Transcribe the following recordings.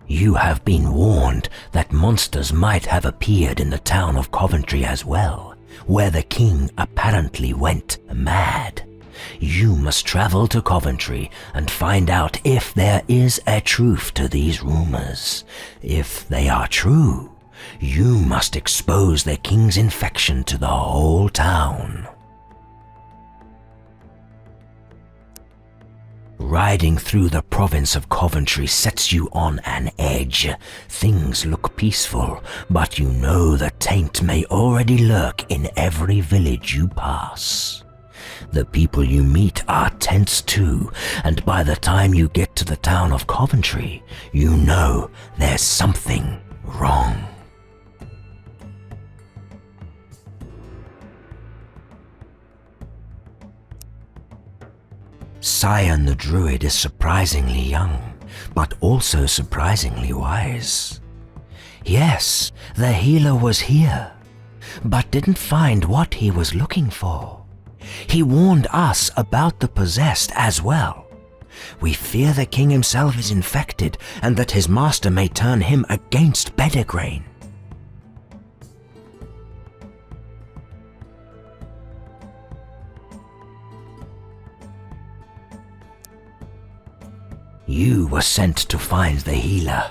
You have been warned that monsters might have appeared in the town of Coventry as well, where the king apparently went mad. You must travel to Coventry and find out if there is a truth to these rumors. If they are true, you must expose the king's infection to the whole town. Riding through the province of Coventry sets you on an edge. Things look peaceful, but you know the taint may already lurk in every village you pass. The people you meet are tense too, and by the time you get to the town of Coventry, you know there's something wrong. Sion the Druid is surprisingly young, but also surprisingly wise. Yes, the healer was here, but didn't find what he was looking for. He warned us about the possessed as well. We fear the king himself is infected and that his master may turn him against Pendragon. You were sent to find the healer,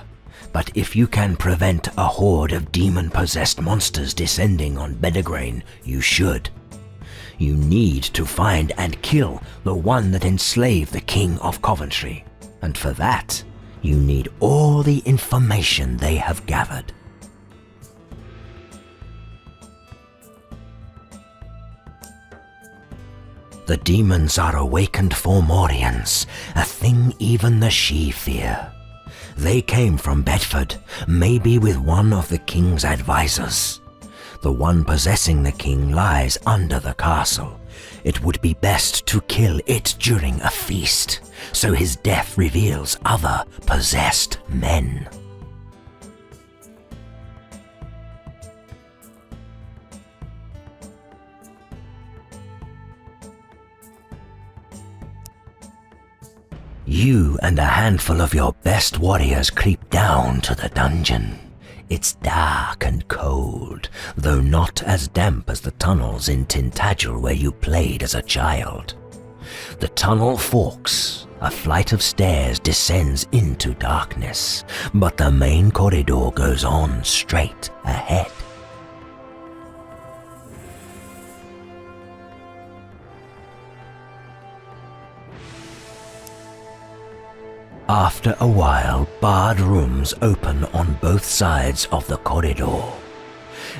but if you can prevent a horde of demon-possessed monsters descending on Pendragon, you should. You need to find and kill the one that enslaved the king of Coventry, and for that, you need all the information they have gathered. The demons are awakened Fomorians, a thing even the Sidhe fear. They came from Bedford, maybe with one of the king's advisors. The one possessing the king lies under the castle. It would be best to kill it during a feast, so his death reveals other possessed men. You and a handful of your best warriors creep down to the dungeon. It's dark and cold, though not as damp as the tunnels in Tintagel where you played as a child. The tunnel forks. A flight of stairs descends into darkness, but the main corridor goes on straight ahead. After a while, barred rooms open on both sides of the corridor.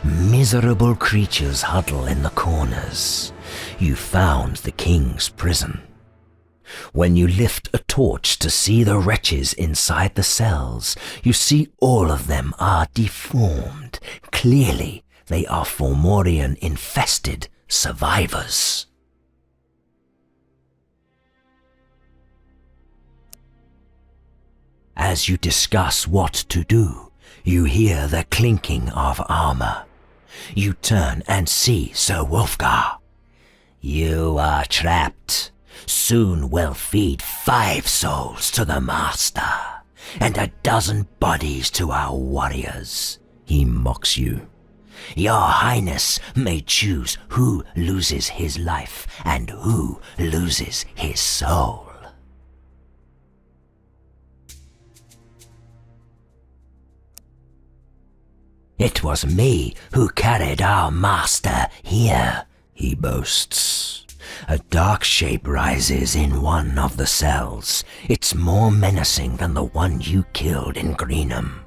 Miserable creatures huddle in the corners. You found the king's prison. When you lift a torch to see the wretches inside the cells, you see all of them are deformed. Clearly, they are Fomorian-infested survivors. As you discuss what to do, you hear the clinking of armor. You turn and see Sir Wulfgar. You are trapped. Soon we'll feed 5 souls to the master, and a dozen bodies to our warriors. He mocks you. Your Highness may choose who loses his life and who loses his soul. It was me who carried our master here, he boasts. A dark shape rises in one of the cells. It's more menacing than the one you killed in Greenham.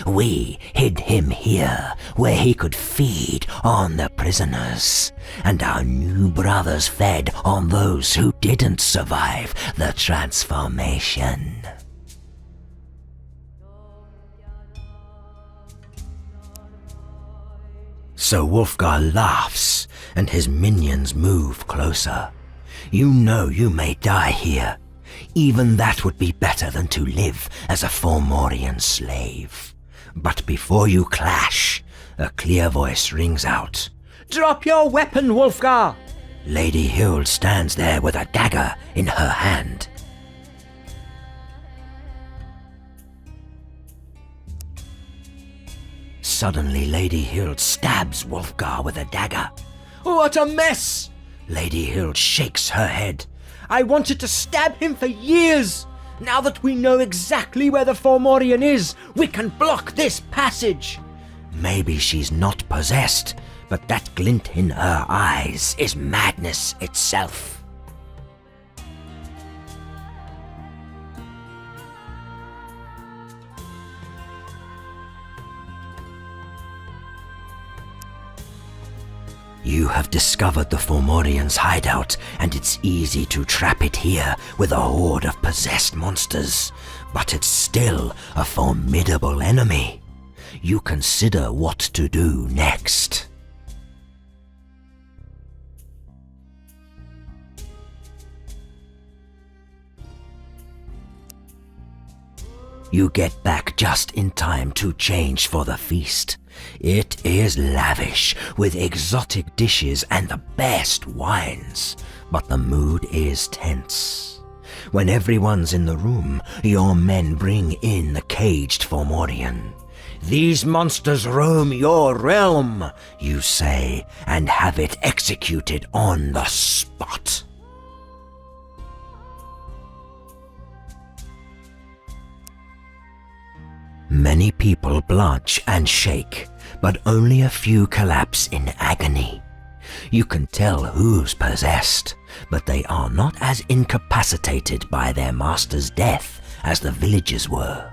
We hid him here, where he could feed on the prisoners, and our new brothers fed on those who didn't survive the transformation. So Wulfgar laughs, and his minions move closer. You know you may die here. Even that would be better than to live as a Fomorian slave. But before you clash, a clear voice rings out. Drop your weapon, Wulfgar! Lady Hild stands there with a dagger in her hand. Suddenly, Lady Hild stabs Wulfgar with a dagger. What a mess! Lady Hild shakes her head. I wanted to stab him for years. Now that we know exactly where the Fomorian is, we can block this passage. Maybe she's not possessed, but that glint in her eyes is madness itself. You have discovered the Fomorian's hideout, and it's easy to trap it here with a horde of possessed monsters, but it's still a formidable enemy. You consider what to do next. You get back just in time to change for the feast. It is lavish, with exotic dishes and the best wines, but the mood is tense. When everyone's in the room, your men bring in the caged Fomorian. These monsters roam your realm, you say, and have it executed on the spot. Many people blanch and shake, but only a few collapse in agony. You can tell who's possessed, but they are not as incapacitated by their master's death as the villagers were.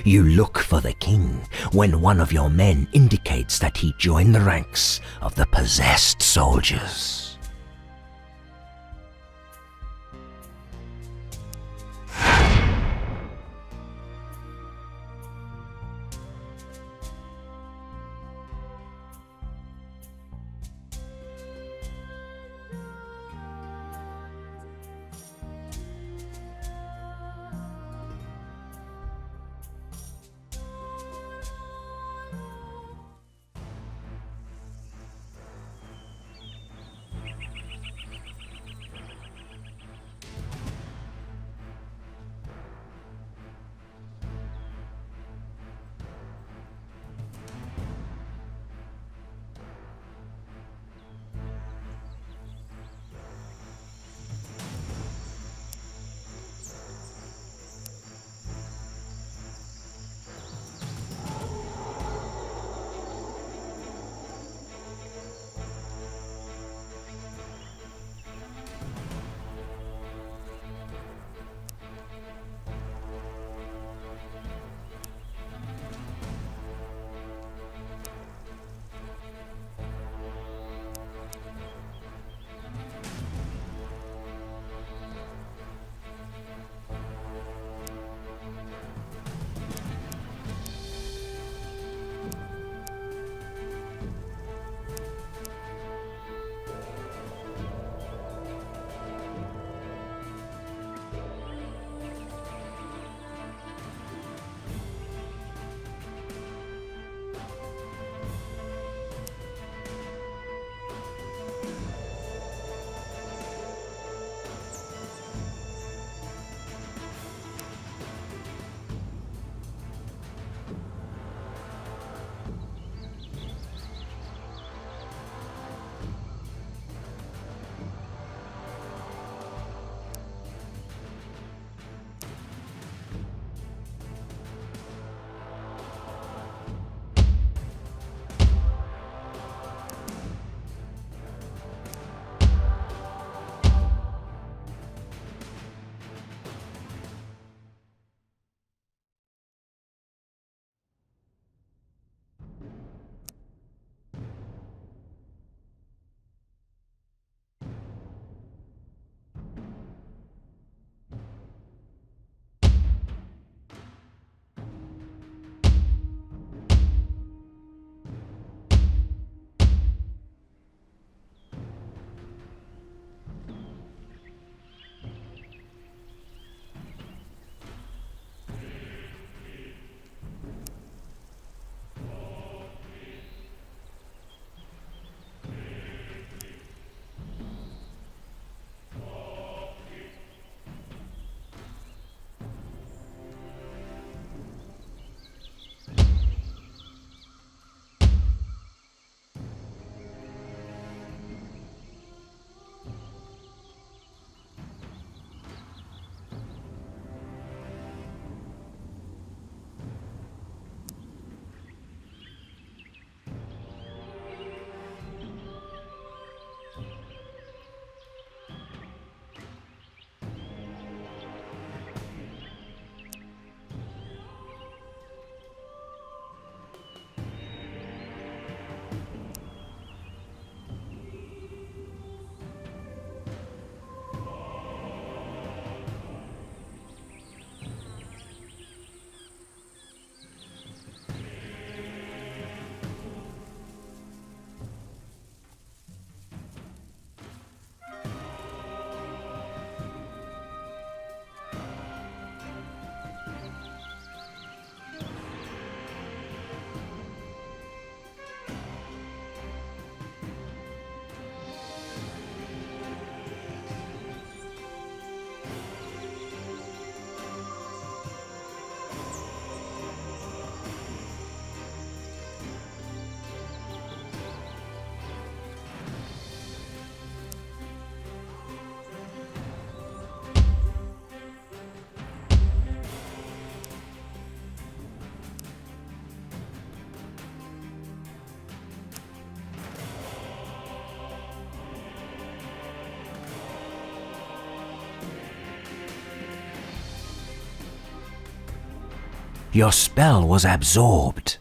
You look for the king when one of your men indicates that he joined the ranks of the possessed soldiers. Your spell was absorbed.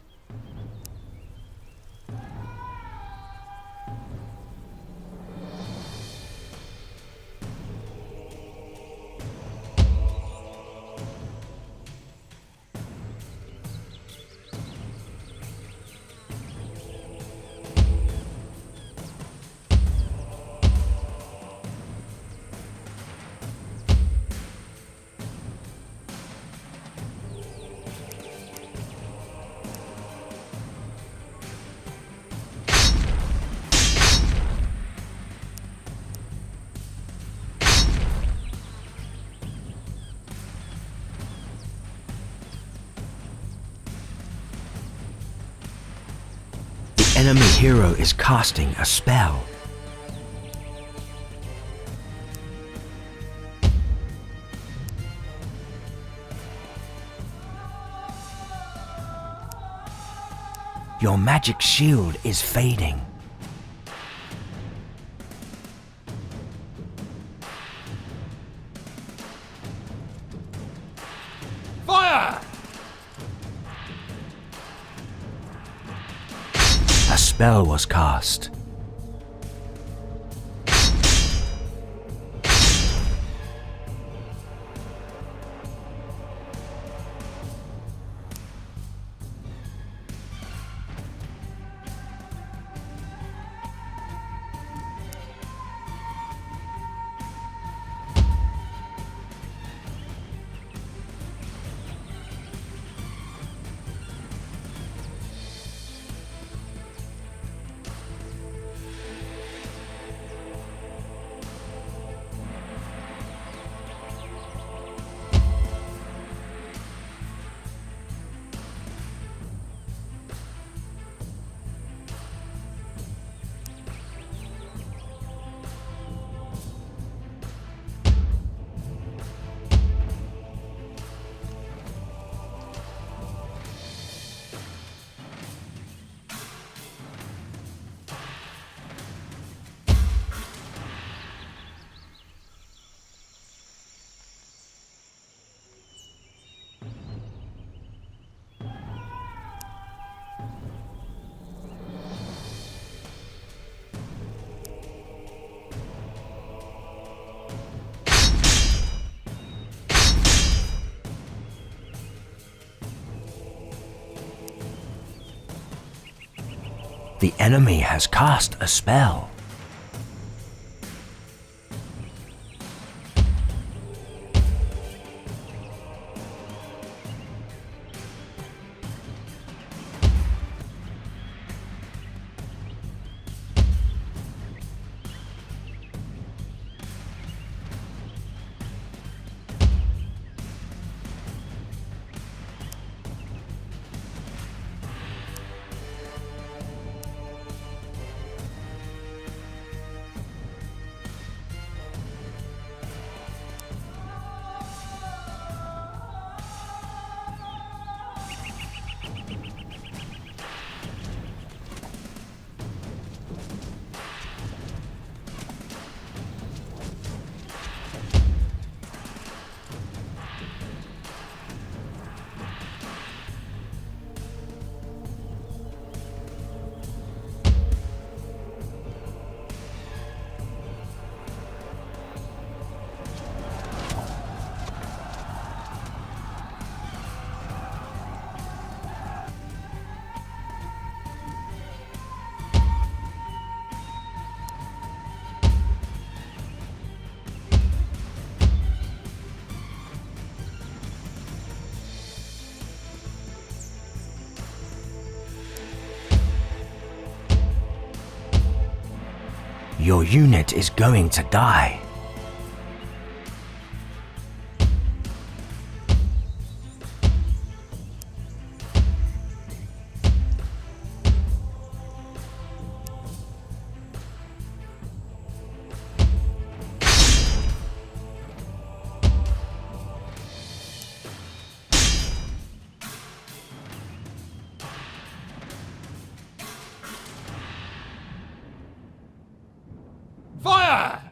Enemy hero is casting a spell. Your magic shield is fading. Fire! A spell was cast. The enemy has cast a spell. Your unit is going to die. Fire!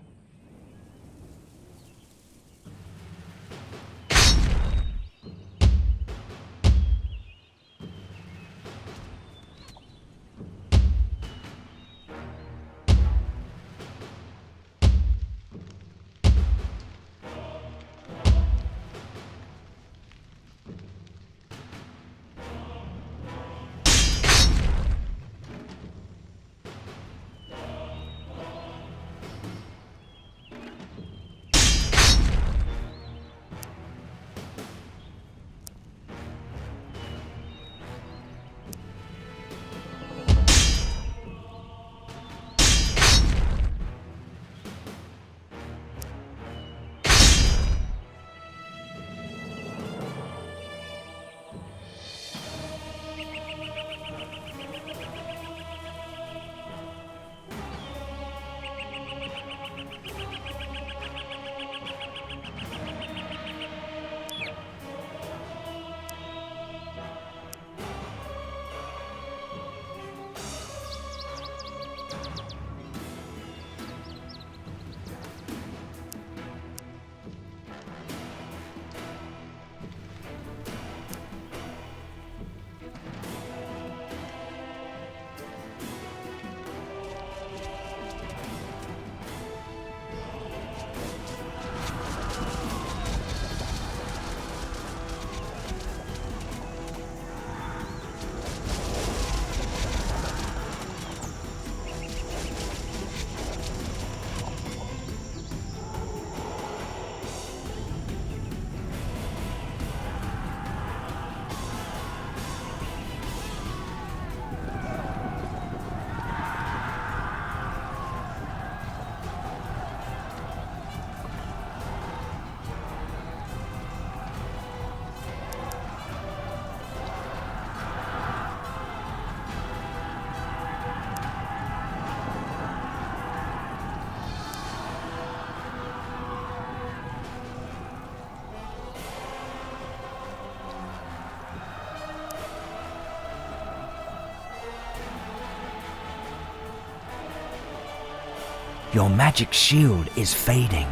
Your magic shield is fading.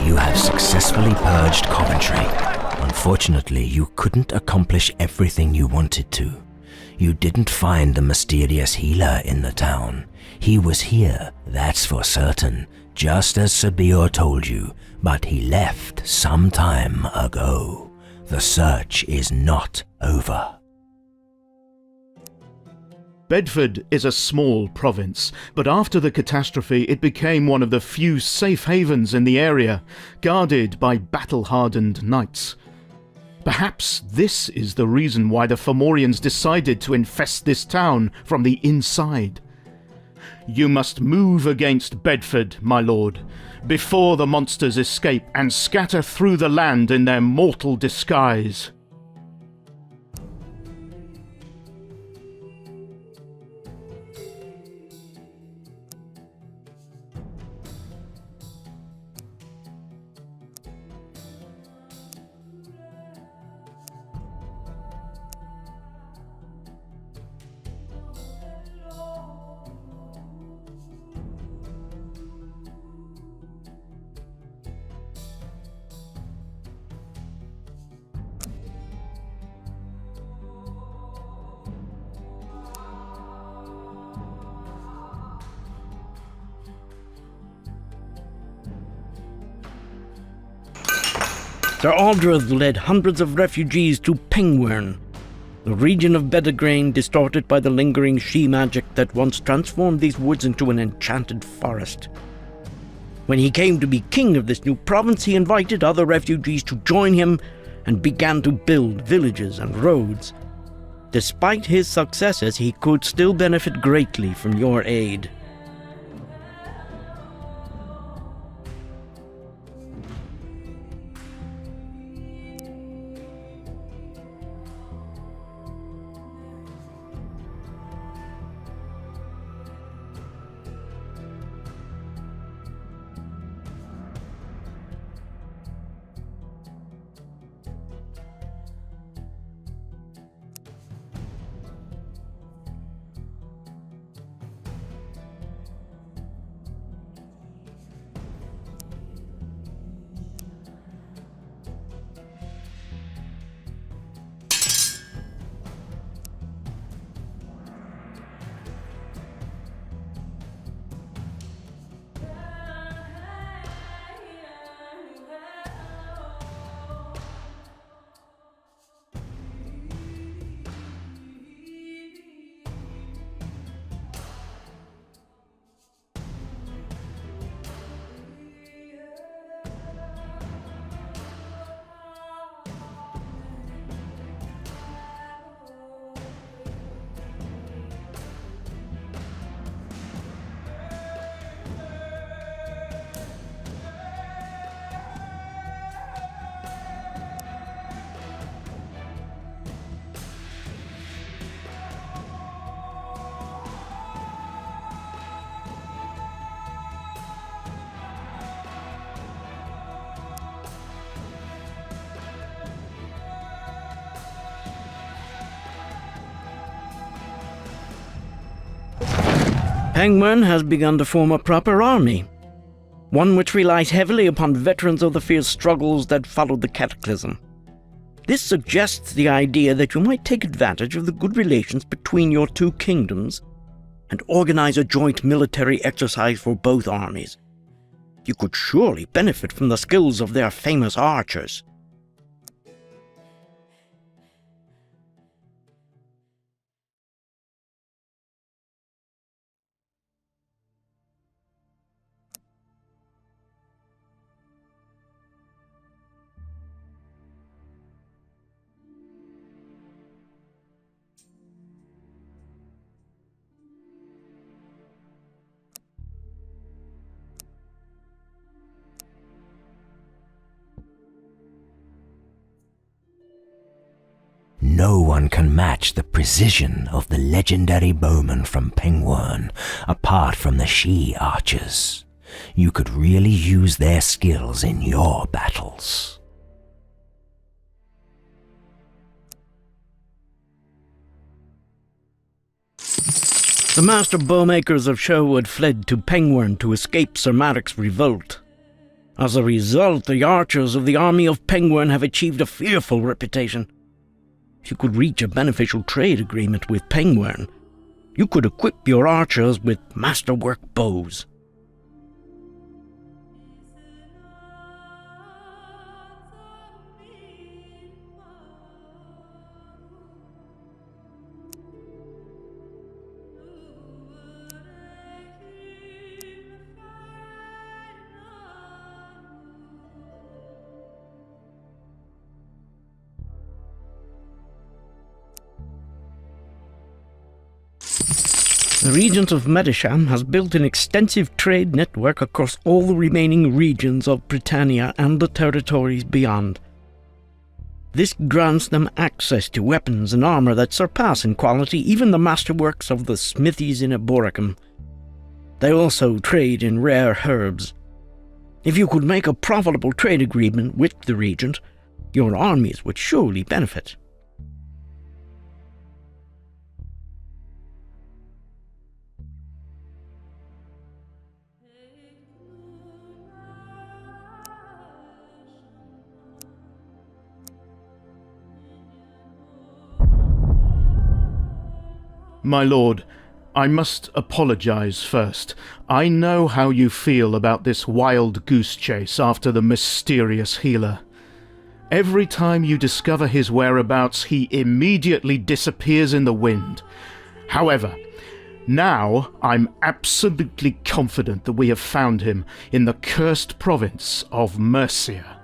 You have successfully purged Coventry. Unfortunately, you couldn't accomplish everything you wanted to. You didn't find the mysterious healer in the town. He was here, that's for certain, just as Sabir told you, but he left some time ago. The search is not over. Bedford is a small province, but after the catastrophe it became one of the few safe havens in the area, guarded by battle-hardened knights. Perhaps this is the reason why the Fomorians decided to infest this town from the inside. You must move against Bedford, my lord, before the monsters escape and scatter through the land in their mortal disguise. Sir Aldred led hundreds of refugees to Pengwern, the region of Bedegrain distorted by the lingering she-magic that once transformed these woods into an enchanted forest. When he came to be king of this new province, he invited other refugees to join him and began to build villages and roads. Despite his successes, he could still benefit greatly from your aid. Pengwern has begun to form a proper army, one which relies heavily upon veterans of the fierce struggles that followed the cataclysm. This suggests the idea that you might take advantage of the good relations between your two kingdoms and organize a joint military exercise for both armies. You could surely benefit from the skills of their famous archers. no one can match the precision of the legendary bowmen from Pengwern, apart from the she-archers. You could really use their skills in your battles. The master bowmakers of Sherwood fled to Pengwern to escape Sir Maric's revolt. As a result, the archers of the army of Pengwern have achieved a fearful reputation. If you could reach a beneficial trade agreement with Pengwern, you could equip your archers with masterwork bows. The Regent of Medisham has built an extensive trade network across all the remaining regions of Britannia and the territories beyond. This grants them access to weapons and armour that surpass in quality even the masterworks of the smithies in Eboracum. They also trade in rare herbs. If you could make a profitable trade agreement with the Regent, your armies would surely benefit. My lord, I must apologize first. I know how you feel about this wild goose chase after the mysterious healer. Every time you discover his whereabouts, he immediately disappears in the wind. However, now I'm absolutely confident that we have found him in the cursed province of Mercia.